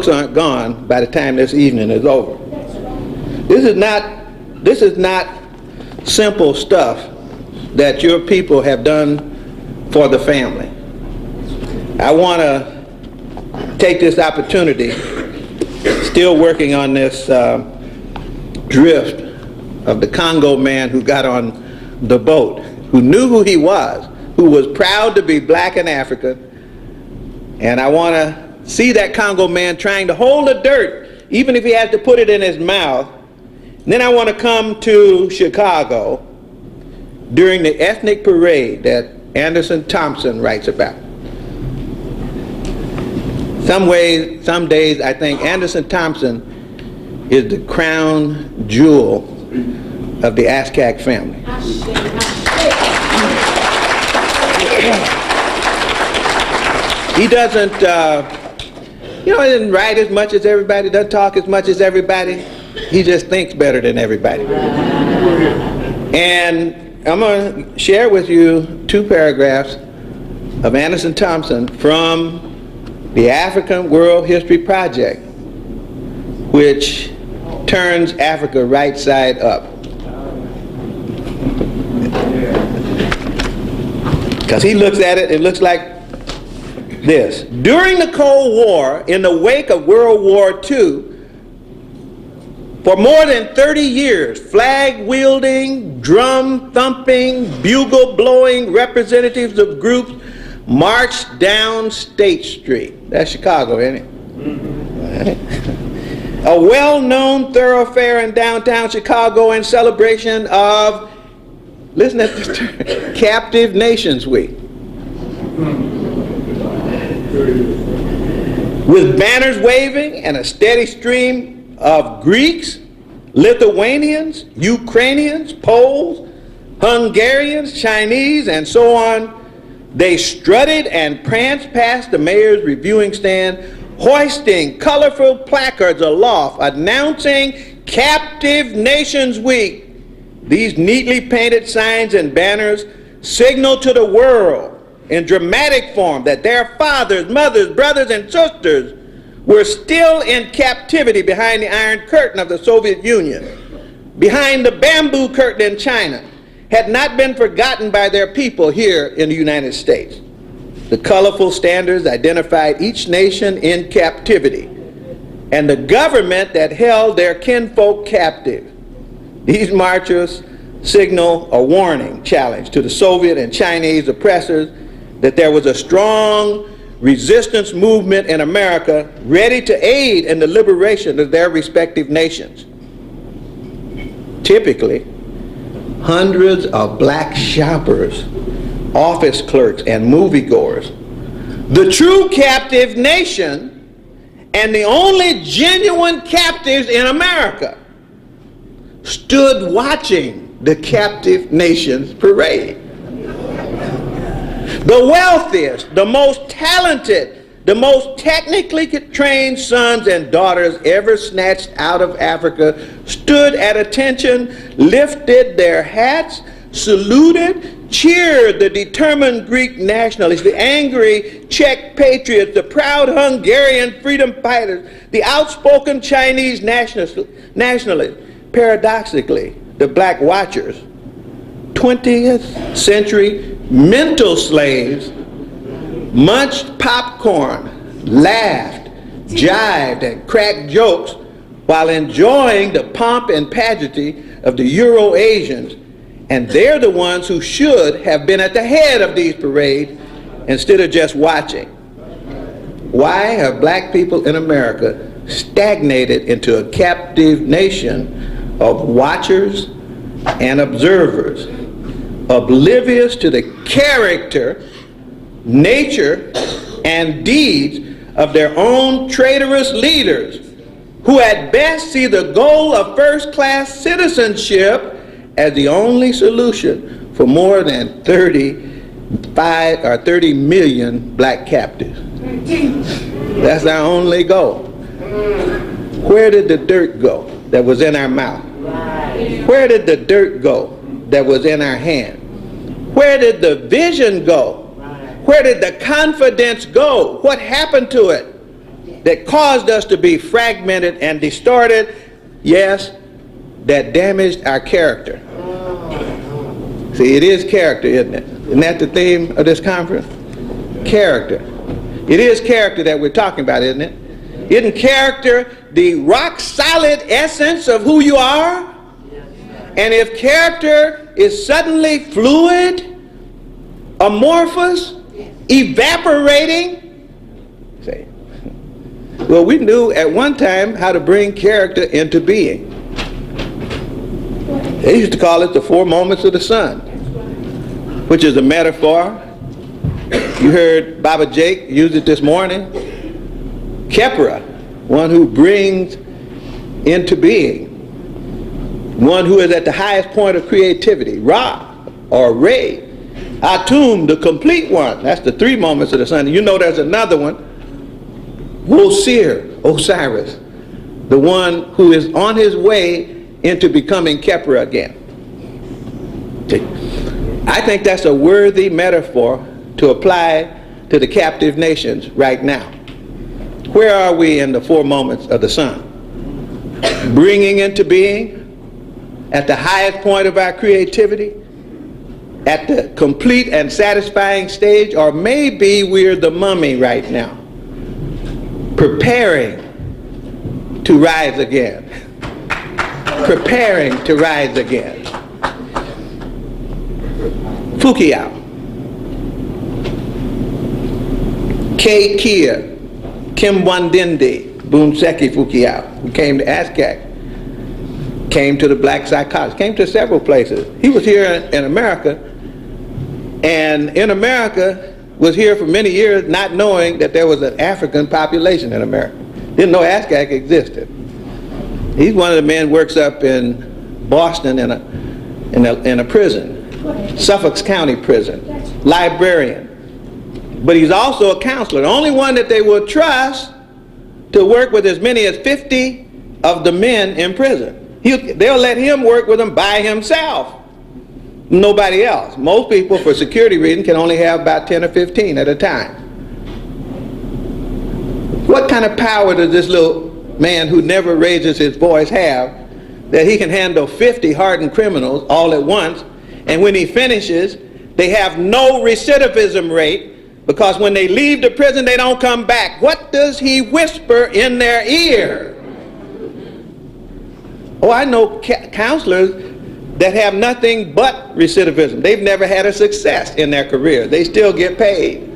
months aren't gone by the time this evening is over. This is not simple stuff that your people have done for the family. I want to take this opportunity, still working on this drift of the Congo man who got on the boat, who knew who he was, who was proud to be black and African. And I want to see that Congo man trying to hold the dirt, even if he has to put it in his mouth. And then I want to come to Chicago during the ethnic parade that Anderson Thompson writes about. Some days I think Anderson Thompson is the crown jewel of the Aztec family. He doesn't, he doesn't write as much as everybody, doesn't talk as much as everybody. He just thinks better than everybody. And I'm going to share with you 2 paragraphs of Anderson Thompson from the African World History Project, which turns Africa right side up. Because he looks at it, it looks like this. During the Cold War, in the wake of World War II, for more than 30 years, flag-wielding, drum-thumping, bugle-blowing representatives of groups marched down State Street. That's Chicago, isn't it? A well-known thoroughfare in downtown Chicago in celebration of, listen to this term, Captive Nations Week. With banners waving and a steady stream of Greeks, Lithuanians, Ukrainians, Poles, Hungarians, Chinese, and so on, they strutted and pranced past the mayor's reviewing stand, hoisting colorful placards aloft announcing Captive Nations Week. These neatly painted signs and banners signal to the world in dramatic form that their fathers, mothers, brothers, and sisters were still in captivity behind the Iron Curtain of the Soviet Union, behind the bamboo curtain in China, had not been forgotten by their people here in the United States. The colorful standards identified each nation in captivity and the government that held their kinfolk captive. These marchers signal a warning challenge to the Soviet and Chinese oppressors that there was a strong resistance movement in America ready to aid in the liberation of their respective nations. Typically, hundreds of black shoppers, office clerks, and moviegoers, the true captive nation and the only genuine captives in America, stood watching the captive nations parade. The wealthiest, the most talented, the most technically trained sons and daughters ever snatched out of Africa stood at attention, lifted their hats, saluted, cheered the determined Greek nationalists, the angry Czech patriots, the proud Hungarian freedom fighters, the outspoken Chinese nationalists. Paradoxically, the black watchers, 20th century mental slaves, munched popcorn, laughed, jived, and cracked jokes while enjoying the pomp and pageantry of the Euro-Asians, and they're the ones who should have been at the head of these parades instead of just watching. Why have black people in America stagnated into a captive nation of watchers and observers, oblivious to the character, nature, and deeds of their own traitorous leaders, who at best see the goal of first-class citizenship as the only solution for more than 35 or 30 million black captives? That's our only goal. Where did the dirt go that was in our mouth? Where did the dirt go that was in our hand? Where did the vision go? Where did the confidence go? What happened to it? that caused us to be fragmented and distorted, yes, that damaged our character. See, it is character, isn't it? Isn't that the theme of this conference? Character. It is character that we're talking about, isn't it? Isn't character the rock solid essence of who you are? And if character is suddenly fluid, amorphous, evaporating, say, well, we knew at one time how to bring character into being. They used to call it the 4 moments of the sun, which is a metaphor. You heard Baba Jake use it this morning. Kepra, one who brings into being, one who is at the highest point of creativity. Ra, or Re. Atum, the complete one. That's the 3 moments of the sun. You know there's another one. Wosir, Osiris, the one who is on his way into becoming Kepra again. I think that's a worthy metaphor to apply to the captive nations right now. Where are we in the 4 moments of the sun? Bringing into being, at the highest point of our creativity, at the complete and satisfying stage, or maybe we're the mummy right now, preparing to rise again. Preparing to rise again. Fukiao. K. Kia. Kim Wandindi. Bunseki Fukiao, who came to ASCAC. Came to the black psychologist. Came to several places. He was here in America, and in America was here for many years not knowing that there was an African population in America. Didn't know ASCAC existed. He's one of the men who works up in Boston in a prison, Suffolk County prison, librarian. But he's also a counselor, the only one that they will trust to work with as many as 50 of the men in prison. They'll let him work with them by himself. Nobody else. Most people, for security reasons, can only have about 10 or 15 at a time. What kind of power does this little man who never raises his voice have, that he can handle 50 hardened criminals all at once, and when he finishes, they have no recidivism rate, because when they leave the prison, they don't come back? What does he whisper in their ear? Oh, I know counselors that have nothing but recidivism. They've never had a success in their career. They still get paid.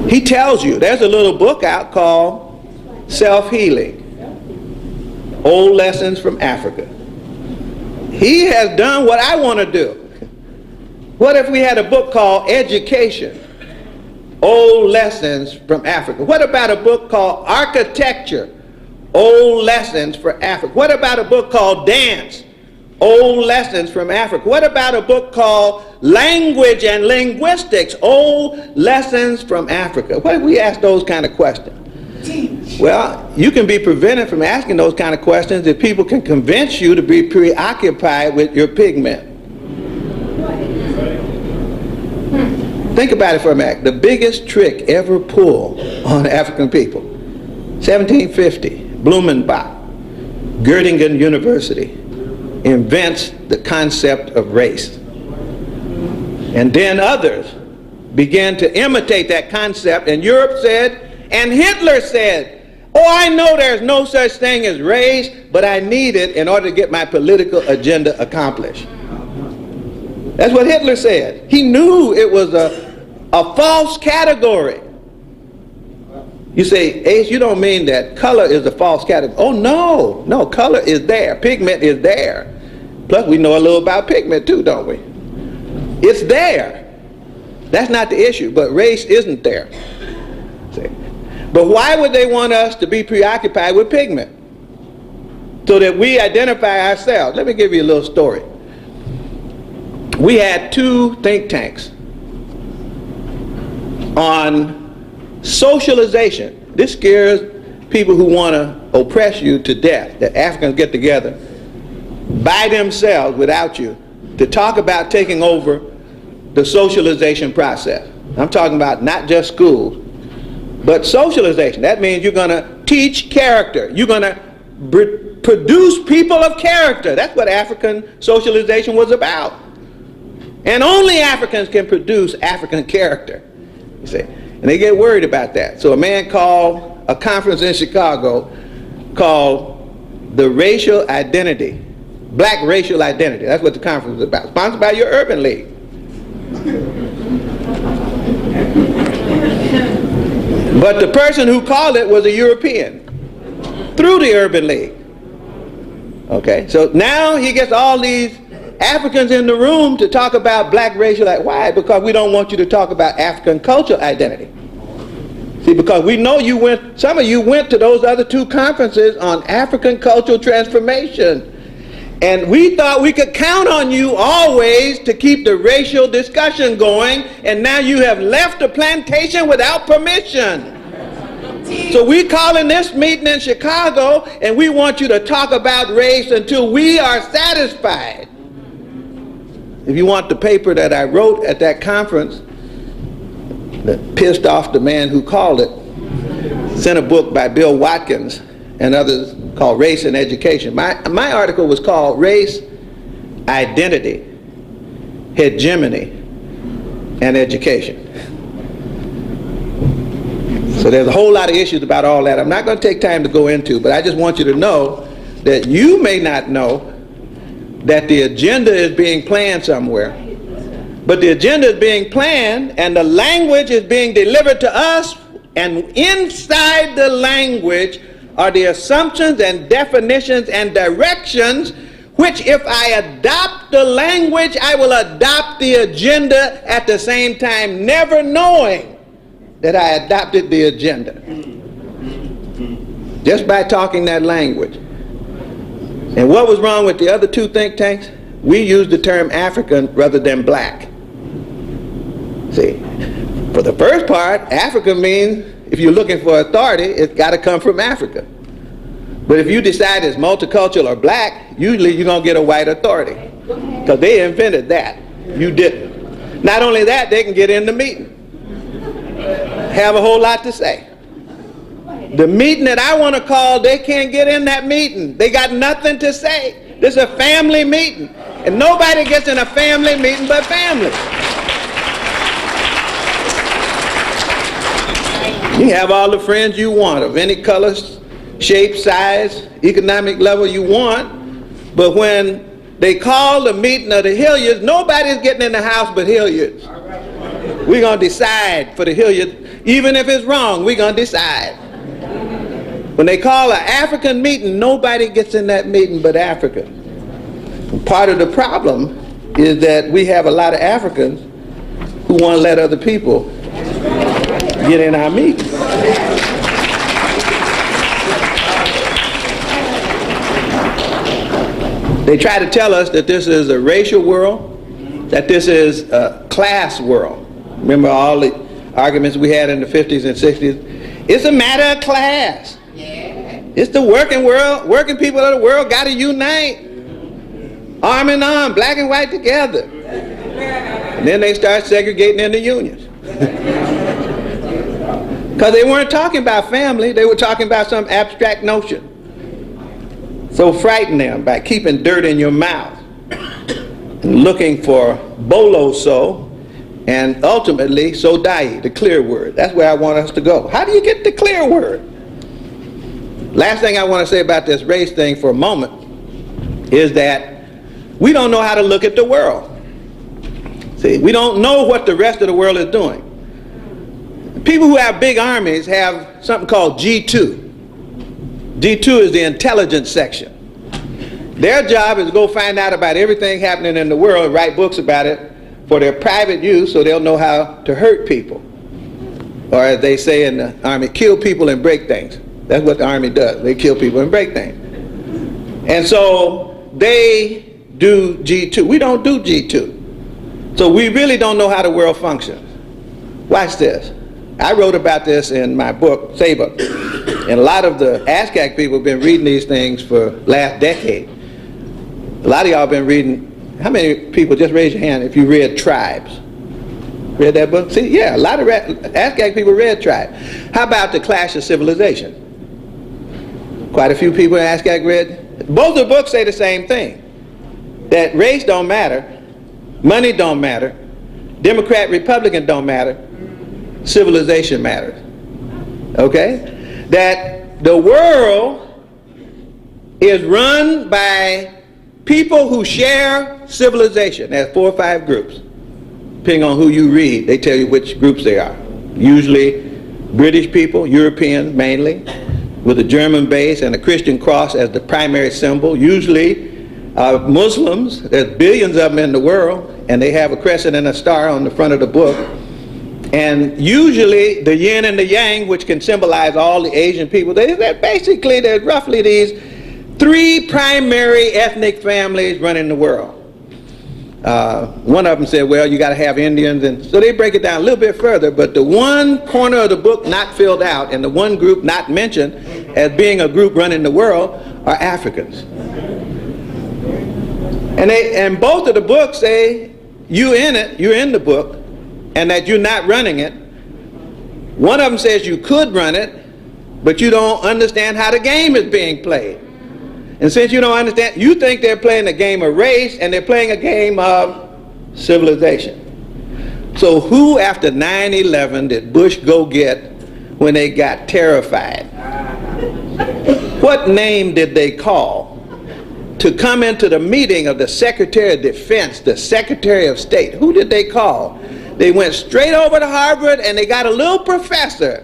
He tells you, there's a little book out called Self-Healing, Old Lessons from Africa. He has done what I want to do. What if we had a book called Education, Old Lessons from Africa? What about a book called Architecture, Old Lessons for Africa? What about a book called Dance, Old Lessons from Africa? What about a book called Language and Linguistics, Old Lessons from Africa? What if we ask those kind of questions? Well, you can be prevented from asking those kind of questions if people can convince you to be preoccupied with your pigment. Think about it for a minute. The biggest trick ever pulled on African people, 1750, Blumenbach, Göttingen University, invents the concept of race. And then others began to imitate that concept, and Europe said, and Hitler said, oh, I know there's no such thing as race, but I need it in order to get my political agenda accomplished. That's what Hitler said. He knew it was a false category. You say, Ace, you don't mean that color is a false category. Oh, no, color is there. Pigment is there. Plus, we know a little about pigment too, don't we? It's there. That's not the issue, but race isn't there. See? But why would they want us to be preoccupied with pigment? So that we identify ourselves. Let me give you a little story. We had 2 think tanks on socialization. This scares people who want to oppress you to death, that Africans get together by themselves without you to talk about taking over the socialization process. I'm talking about not just schools, But socialization, that means you're going to teach character. You're going to produce people of character. That's what African socialization was about. And only Africans can produce African character, you see. And they get worried about that. So a man called a conference in Chicago called the Racial Identity, Black Racial Identity. That's what the conference was about. Sponsored by your Urban League. But the person who called it was a European through the Urban League. Okay, so now he gets all these Africans in the room to talk about black racial identity. Why? Because we don't want you to talk about African cultural identity. See, because we know some of you went to those other two conferences on African cultural transformation. And we thought we could count on you always to keep the racial discussion going, and now you have left the plantation without permission. So we're calling this meeting in Chicago, and we want you to talk about race until we are satisfied. If you want the paper that I wrote at that conference that pissed off the man who called it, sent a book by Bill Watkins and others called Race and Education. My article was called Race, Identity, Hegemony, and Education. So there's a whole lot of issues about all that I'm not going to take time to go into, but I just want you to know that you may not know that the agenda is being planned somewhere. But the agenda is being planned and the language is being delivered to us, and inside the language are the assumptions and definitions and directions, which if I adopt the language, I will adopt the agenda at the same time, never knowing that I adopted the agenda. Just by talking that language. And what was wrong with the other two think tanks? We used the term African rather than black. See, for the first part, Africa means if you're looking for authority, it's got to come from Africa. But if you decide it's multicultural or black, usually you're going to get a white authority. Because they invented that. You didn't. Not only that, they can get in the meeting. Have a whole lot to say. The meeting that I want to call, they can't get in that meeting. They got nothing to say. This is a family meeting. And nobody gets in a family meeting but family. You have all the friends you want of any color, shape, size, economic level you want, but when they call the meeting of the Hilliards, nobody's getting in the house but Hilliards. We're going to decide for the Hilliards. Even if it's wrong, we're going to decide. When they call an African meeting, nobody gets in that meeting but Africa. And part of the problem is that we have a lot of Africans who want to let other people get in our meetings. They try to tell us that this is a racial world, that this is a class world. Remember all the arguments we had in the 50s and 60s? It's a matter of class. It's the working world, working people of the world got to unite. Arm in arm, black and white together. And then they start segregating into unions. Because they weren't talking about family, they were talking about some abstract notion. So frighten them by keeping dirt in your mouth, and looking for bolo so, and ultimately sodai, the clear word. That's where I want us to go. How do you get the clear word? Last thing I want to say about this race thing for a moment is that we don't know how to look at the world. See, we don't know what the rest of the world is doing. People who have big armies have something called G2. G2 is the intelligence section. Their job is to go find out about everything happening in the world and write books about it for their private use so they'll know how to hurt people. Or as they say in the army, kill people and break things. That's what the army does. They kill people and break things. And so they do G2. We don't do G2. So we really don't know how the world functions. Watch this. I wrote about this in my book, Saber. And a lot of the ASCAC people have been reading these things for the last decade. A lot of y'all have been reading. How many people, just raise your hand if you read Tribes? Read that book? See, yeah, a lot of Aztec people read Tribe. How about The Clash of Civilization? Quite a few people in Aztec read. Both of the books say the same thing, that race don't matter, money don't matter, Democrat, Republican don't matter, civilization matters. Okay? That the world is run by people who share civilization. There's 4 or 5 groups. Depending on who you read, they tell you which groups they are. Usually British people, Europeans mainly, with a German base and a Christian cross as the primary symbol. Usually Muslims, there's billions of them in the world, and they have a crescent and a star on the front of the book. And usually the yin and the yang, which can symbolize all the Asian people, basically there's roughly these 3 primary ethnic families running the world. One of them said, well, you got to have Indians, and so they break it down a little bit further, but the one corner of the book not filled out and the one group not mentioned as being a group running the world are Africans. And both of the books say you're in the book, and that you're not running it. One of them says you could run it, but you don't understand how the game is being played. And since you don't understand, you think they're playing a game of race, and they're playing a game of civilization. So who after 9/11 did Bush go get when they got terrified? What name did they call to come into the meeting of the Secretary of Defense, the Secretary of State? Who did they call? They went straight over to Harvard, and they got a little professor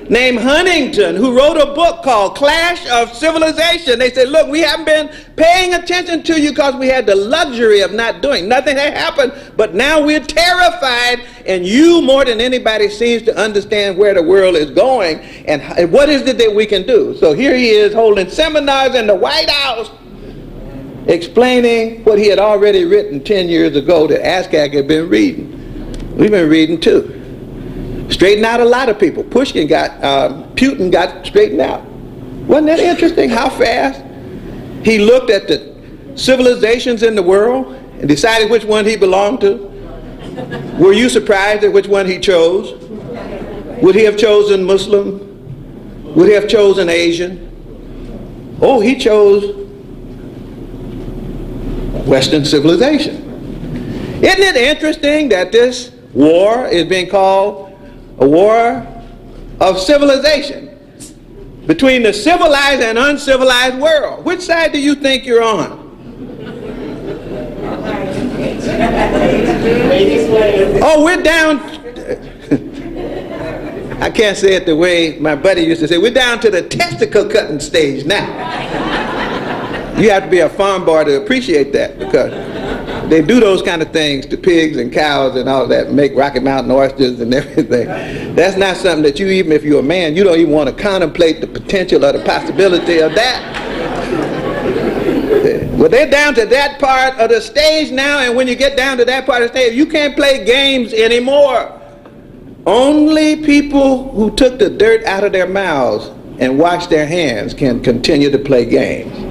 named Huntington who wrote a book called Clash of Civilization. They said, look, we haven't been paying attention to you because we had the luxury of not doing. Nothing had happened, but now we're terrified, and you more than anybody seems to understand where the world is going and what is it that we can do. So here he is holding seminars in the White House explaining what he had already written 10 years ago that ASCAC had been reading. We've been reading too. Straightened out a lot of people. Putin got straightened out. Wasn't that interesting how fast he looked at the civilizations in the world and decided which one he belonged to? Were you surprised at which one he chose? Would he have chosen Muslim? Would he have chosen Asian? Oh, he chose Western civilization. Isn't it interesting that this war is being called a war of civilization between the civilized and uncivilized world? Which side do you think you're on? Oh, we're down. I can't say it the way my buddy used to say. We're down to the testicle cutting stage now. You have to be a farm boy to appreciate that, because they do those kind of things to pigs and cows and all that, make Rocky Mountain oysters and everything. That's not something that you, even if you're a man, you don't even want to contemplate the potential or the possibility of that. Well, they're down to that part of the stage now, and when you get down to that part of the stage, you can't play games anymore. Only people who took the dirt out of their mouths and washed their hands can continue to play games.